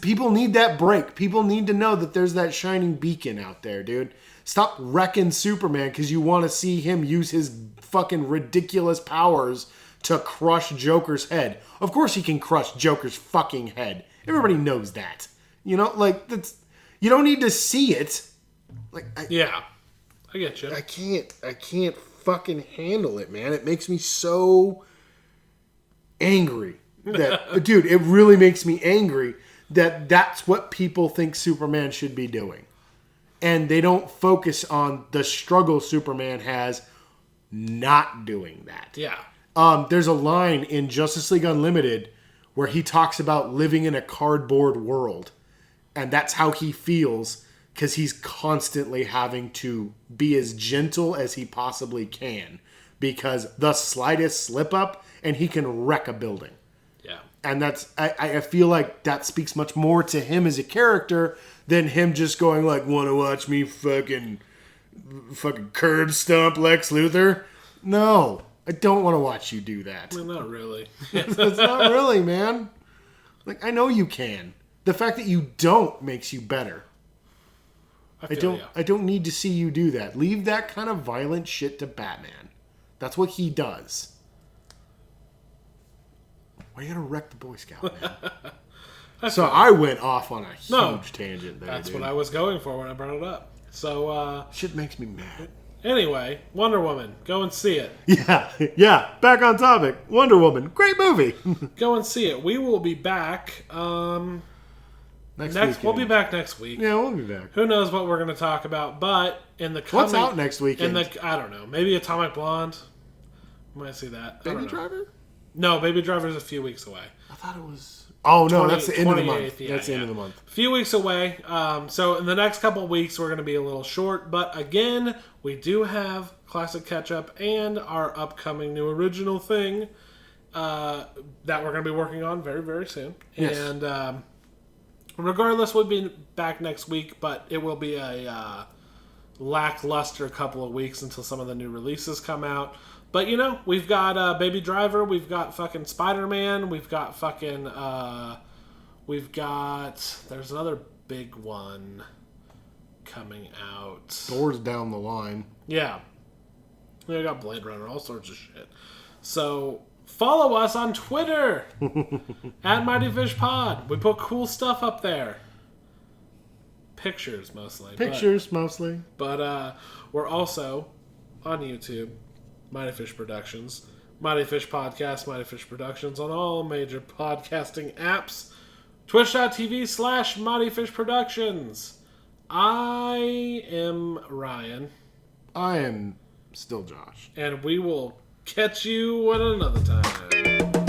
People need that break. People need to know that there's that shining beacon out there, dude. Stop wrecking Superman because you want to see him use his fucking ridiculous powers to crush Joker's head. Of course he can crush Joker's fucking head. Everybody knows that. You know, like, you don't need to see it. Like, I get you. I can't fucking handle it, man. It makes me so angry. That dude, it really makes me angry that that's what people think Superman should be doing. And they don't focus on the struggle Superman has not doing that. Yeah. There's a line in Justice League Unlimited where he talks about living in a cardboard world. And that's how he feels because he's constantly having to be as gentle as he possibly can. Because the slightest slip up and he can wreck a building. Yeah. And I feel like that speaks much more to him as a character than him just going like, want to watch me fucking curb stomp Lex Luthor? No, I don't want to watch you do that. Well, not really. It's not really, man. Like, I know you can. The fact that you don't makes you better. I don't need to see you do that. Leave that kind of violent shit to Batman. That's what he does. Why are you gonna wreck the Boy Scout, man? So I went off on a huge tangent there. That's what I was going for when I brought it up. So shit makes me mad. Anyway, Wonder Woman, go and see it. Yeah. Back on topic. Wonder Woman, great movie. Go and see it. We will be back. Next we'll be back next week. Yeah, we'll be back. Who knows what we're going to talk about? But in the coming, what's out next weekend? I don't know. Maybe Atomic Blonde. Might see that. Baby Driver? No, Baby Driver's a few weeks away. I thought it was. Oh no, that's the end of the month. That's the end of the month. A few weeks away. So in the next couple of weeks, we're going to be a little short. But again, we do have Classic Catch Up and our upcoming new original thing that we're going to be working on very, very soon. Yes. And regardless, we'll be back next week, but it will be a lackluster couple of weeks until some of the new releases come out. But, you know, we've got Baby Driver, we've got fucking Spider-Man, we've got fucking, there's another big one coming out. Thor's down the line. Yeah. We got Blade Runner, all sorts of shit. So follow us on Twitter at Mighty Fish Pod. We put cool stuff up there. Pictures mostly. Mostly. But we're also on YouTube, Mighty Fish Productions, Mighty Fish Podcast, Mighty Fish Productions on all major podcasting apps. Twitch.tv/Mighty Fish Productions. I am Ryan. I am still Josh. And we will catch you at another time.